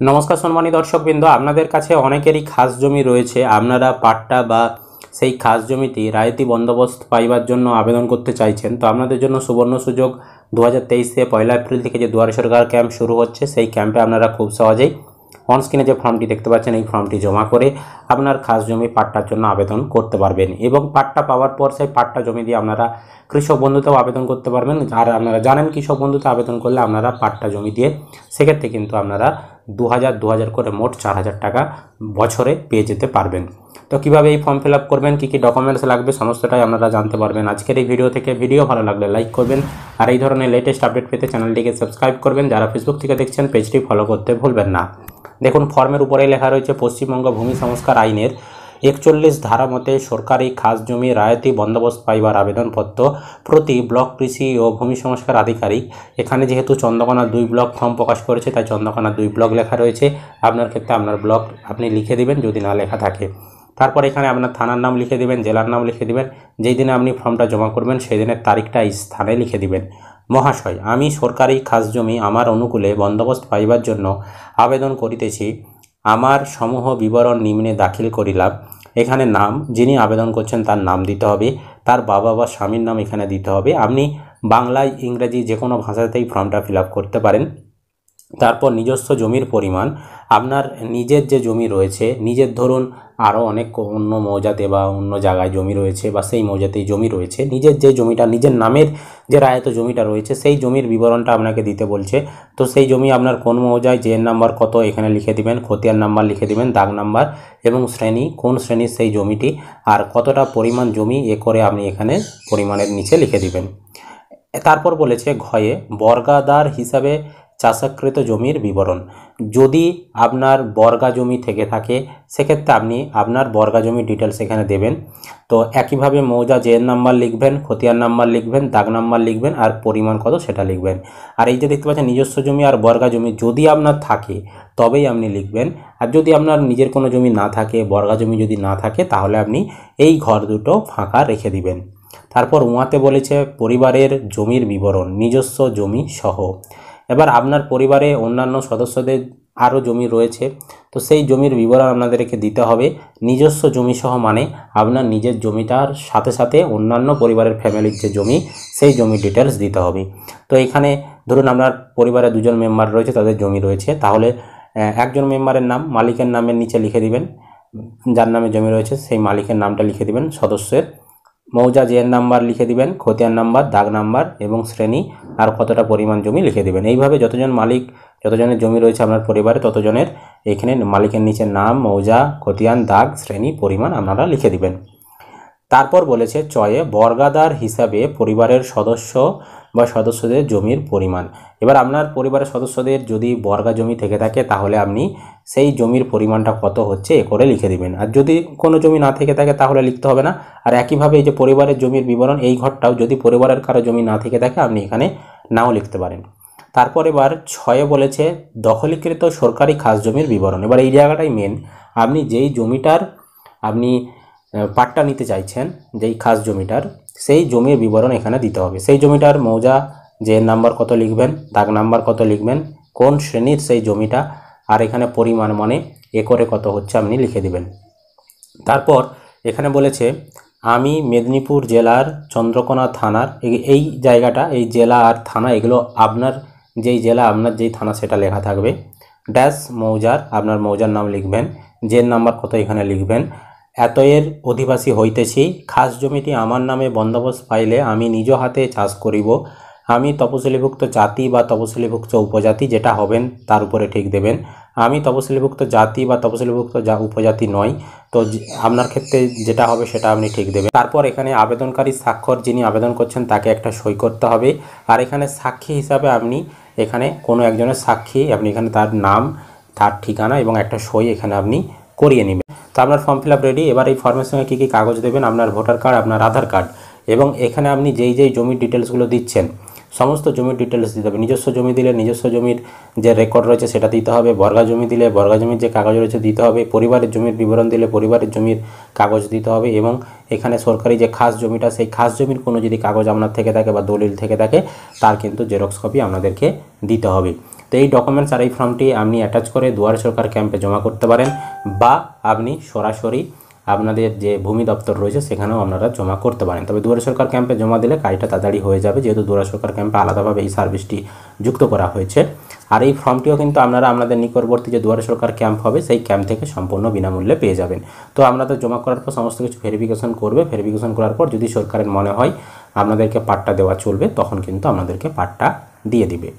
নমস্কার সম্মানিত দর্শকবৃন্দ, আপনাদের কাছে অনেকেরই খাস জমি রয়েছে। আপনারা পাট্টা বা সেই খাস জমিটি রায়তি বন্দোবস্ত পাইবার জন্য আবেদন করতে চাইছেন। তো আপনাদের জন্য সুবর্ণ সুযোগ, 2023 পয়লা এপ্রিল থেকে যে দুয়ারে সরকার ক্যাম্প শুরু হচ্ছে, সেই ক্যাম্পে আপনারা খুব সহজেই অনস্ক্রিনে যে ফর্মটি দেখতে পাচ্ছেন, এই ফর্মটি জমা করে আপনার খাস জমি পাট্টার জন্য আবেদন করতে পারবেন এবং পাট্টা পাওয়ার পর সেই পাট্টা জমি দিয়ে আপনারা কৃষক বন্ধুতেও আবেদন করতে পারবেন। আর আপনারা জানেন কৃষক বন্ধুতে আবেদন করলে আপনারা পাট্টা জমি দিয়ে সেক্ষেত্রে কিন্তু আপনারা 2000 করে মোট 4000 টাকা বছরে পেয়ে যেতে পারবেন। তো কীভাবে এই ফর্ম ফিল আপ করবেন, কী কী ডকুমেন্টস লাগবে, সমস্তটাই আপনারা জানতে পারবেন আজকের এই ভিডিও থেকে। ভিডিও ভালো লাগলে লাইক করবেন আর এই ধরনের লেটেস্ট আপডেট পেতে চ্যানেলটিকে সাবস্ক্রাইব করবেন। যারা ফেসবুক থেকে দেখছেন পেজটি ফলো করতে ভুলবেন না। দেখুন, ফর্মের উপরে লেখা রয়েছে পশ্চিমবঙ্গ ভূমি সংস্কার আইনের 41 ধারা মতে সরকারি খাস জমি রায়তি বন্দোবস্ত পাইবার আবেদনপত্র প্রতি ব্লক কৃষি ও ভূমি সংস্কার আধিকারিক। এখানে যেহেতু চন্দ্রকোনা 2 ব্লক ফর্ম প্রকাশ করেছে, তাই চন্দ্রকোনা 2 ব্লক লেখা রয়েছে। আপনার ক্ষেত্রে আপনার ব্লক আপনি লিখে দিবেন যদি না লেখা থাকে। তারপর এখানে আপনার থানার নাম লিখে দিবেন, জেলার নাম লিখে দিবেন, যেই দিনে আপনি ফর্মটা জমা করবেন সেই দিনের তারিখটা এই স্থানে লিখে দিবেন। মহাশয়, আমি সরকারি খাস জমি আমার অনুকূলে বন্দোবস্ত পাইবার জন্য আবেদন করিতেছি। আমার সমূহ বিবরণ নিম্নে দাখিল করিলাম। এখানে নাম, যিনি আবেদন করছেন তার নাম দিতে হবে, তার বাবা বা স্বামীর নাম এখানে দিতে হবে। আপনি বাংলায় ইংরেজি যে কোনো ভাষাতেই ফর্মটা ফিল আপ করতে পারেন। তারপর নিজস্ব জমির পরিমাণ, আপনার নিজের যে জমি রয়েছে, নিজের ধরুন আরও অনেক অন্য মৌজাতে বা অন্য জায়গায় জমি রয়েছে বা সেই মৌজাতেই জমি রয়েছে, নিজের যে জমিটা নিজের নামের যে রায়ত জমিটা রয়েছে সেই জমির বিবরণটা আপনাকে দিতে বলছে। তো সেই জমি আপনার কোন মৌজায়, জের নাম্বার কত এখানে লিখে দিবেন, খতিয়ান নাম্বার লিখে দিবেন, দাগ নাম্বার এবং শ্রেণী, কোন শ্রেণীর সেই জমিটি আর কতটা পরিমাণ জমি এ করে আপনি এখানে পরিমাণের নিচে লিখে দিবেন। তারপর বলেছে ঘয়ে বর্গাদার হিসাবে চাষাকৃত জমির বিবরণ। যদি আপনার বর্গা জমি থেকে থাকে সেক্ষেত্রে আপনি আপনার বর্গা জমির ডিটেলস এখানে দেবেন। তো একইভাবে মৌজা জের নাম্বার লিখবেন, খতিয়ান নাম্বার লিখবেন, দাগ নাম্বার লিখবেন আর পরিমাণ কত সেটা লিখবেন। আর এই যে দেখতে পাচ্ছেন নিজস্ব জমি আর বর্গা জমি যদি আপনার থাকে তবেই আপনি লিখবেন। আর যদি আপনার নিজের কোনো জমি না থাকে, বর্গা জমি যদি না থাকে, তাহলে আপনি এই ঘর দুটো ফাঁকা রেখে দিবেন। তারপর উহাতে বলেছে পরিবারের জমির বিবরণ, নিজস্ব জমি সহ। এবার আপনার পরিবারে অন্যান্য সদস্যদের আরও জমি রয়েছে, তো সেই জমির বিবরণ আপনাদেরকে দিতে হবে। নিজস্ব জমি সহ মানে আপনার নিজের জমিটার সাথে সাথে অন্যান্য পরিবারের ফ্যামিলির যে জমি সেই জমির ডিটেলস দিতে হবে। তো এখানে ধরুন আপনার পরিবারে 2 জন মেম্বার রয়েছে, তাদের জমি রয়েছে, তাহলে একজন মেম্বারের নাম মালিকের নামের নিচে লিখে দিবেন, যার নামে জমি রয়েছে সেই মালিকের নামটা লিখে দিবেন, সদস্যের মৌজা জের নাম্বার লিখে দিবেন, খতিয়ান নাম্বার, দাগ নাম্বার এবং শ্রেণী আর কতটা পরিমাণ জমি লিখে দিবেন। এইভাবে যতজন মালিক, যতজনের জমি রয়েছে আপনার পরিবারে ততজনের এখানে মালিকের নিচে নাম, মৌজা, খতিয়ান, দাগ, শ্রেণী, পরিমাণ আপনারা লিখে দিবেন। তারপর বলেছে চয়ে বর্গাদার হিসাবে পরিবারের সদস্য বা সদস্যদের জমির পরিমাণ। এবার আপনার পরিবারের সদস্যদের যদি বর্গা জমি থেকে থাকে তাহলে আপনি সেই জমির পরিমাণটা কত হচ্ছে এ করে লিখে দিবেন। আর যদি কোনো জমি না থেকে থাকে তাহলে লিখতে হবে না। আর একইভাবে এই যে পরিবারের জমির বিবরণ, এই ঘরটাও যদি পরিবারের কারো জমি না থেকে থাকে আপনি এখানে নাও লিখতে পারেন। তারপর এবার 6 বলেছে দখলীকৃত সরকারি খাস জমির বিবরণ। এবার এই জায়গাটাই মেন, আপনি যেই জমিটার আপনি পাট্টা নিতে চাইছেন, যেই খাস জমিটার, সেই জমির বিবরণ এখানে দিতে হবে। সেই জমিটার মৌজা জের নাম্বার কত লিখবেন, দাগ নাম্বার কত লিখবেন, কোন শ্রেণীর সেই জমিটা আর এখানে পরিমাণ মানে একরে কত হচ্ছে আপনি লিখে দিবেন। তারপর এখানে বলেছে আমি মেদিনীপুর জেলার চন্দ্রকোনা থানার, এই জায়গাটা, এই জেলা আর থানা এগুলো আপনার যেই জেলা আপনার যেই থানা সেটা লেখা থাকবে। ড্যাশ মৌজার, আপনার মৌজার নাম লিখবেন, জের নাম্বার কত এখানে লিখবেন। এতএর অধিবাসী হইতেছি, খাস জমিটি আমার নামে বন্দোবস্ত পাইলে আমি নিজ হাতে চাষ করিব। আমি তপশিলিভুক্ত জাতি বা তপশিলিভুক্ত উপজাতি, যেটা হবেন তার উপরে ঠিক দেবেন। আমি তপশিলিভুক্ত জাতি বা তপশিলিভুক্ত উপজাতি নয়, তো আপনার ক্ষেত্রে যেটা হবে সেটা আপনি ঠিক দেবেন। তারপর এখানে আবেদনকারী স্বাক্ষর, যিনি আবেদন করছেন তাকে একটা সই করতে হবে। আর এখানে সাক্ষী হিসাবে আপনি এখানে কোনো একজনের সাক্ষী, আপনি এখানে তার নাম, তার ঠিকানা এবং একটা সই এখানে আপনি করিয়ে নেবেন। তো আপনার ফর্ম ফিল আপ রেডি। এবার এই ফর্মের সঙ্গে কী কী কাগজ দেবেন, আপনার ভোটার কার্ড, আপনার আধার কার্ড এবং এখানে আপনি যেই জমির ডিটেলসগুলো দিচ্ছেন সমস্ত জমির ডিটেলস দিতে হবে। নিজস্ব জমি দিলে নিজস্ব জমির যে রেকর্ড রয়েছে সেটা দিতে হবে, বর্গা জমি দিলে বর্গা জমির যে কাগজ রয়েছে দিতে হবে, পরিবারের জমির বিবরণ দিলে পরিবারের জমির কাগজ দিতে হবে এবং এখানে সরকারি যে খাস জমিটা সেই খাস জমির কোনো যদি কাগজ আপনার থেকে থাকে বা দলিল থেকে থাকে তার কিন্তু জেরক্স কপি আপনাদেরকে দিতে হবে। তো তো এই ডকুমেন্টস আর এই ফর্মটি আপনি অ্যাটাচ করে দুয়ারে সরকার ক্যাম্পে জমা করতে পারেন, বা আপনি সরাসরি আপনাদের যে ভূমি দপ্তর রয়েছে সেখানেও আপনারা জমা করতে পারেন। তবে দুয়ারে সরকার ক্যাম্পে জমা দিলে কাজটা তাড়াতাড়ি হয়ে যাবে, যেহেতু দুয়ারে সরকার ক্যাম্পে আলাদাভাবে এই সার্ভিসটি যুক্ত করা হয়েছে। আর এই ফর্মটিও কিন্তু আপনারা আপনাদের নিকটবর্তী যে দুয়ারে সরকার ক্যাম্প হবে সেই ক্যাম্প থেকে সম্পূর্ণ বিনামূল্যে পেয়ে যাবেন। তো আপনাদের জমা করার পর সমস্ত কিছু ভেরিফিকেশন করবে, ভেরিফিকেশন করার পর যদি সরকারের মনে হয় আপনাদেরকে পাট্টা দেওয়া চলবে, তখন কিন্তু আপনাদেরকে পাট্টা দিয়ে দিবে।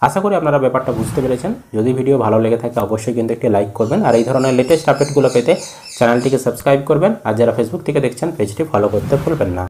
আশা করি আপনারা ব্যাপারটা বুঝতে পেরেছেন। যদি ভিডিও ভালো লেগে থাকে অবশ্যই কিন্তু একটি লাইক করবেন, আর এই ধরনের লেটেস্ট আপডেটগুলো পেতে চ্যানেলটিকে সাবস্ক্রাইব করবেন, আর যারা ফেসবুক থেকে দেখছেন পেজটি ফলো করতে ভুলবেন না।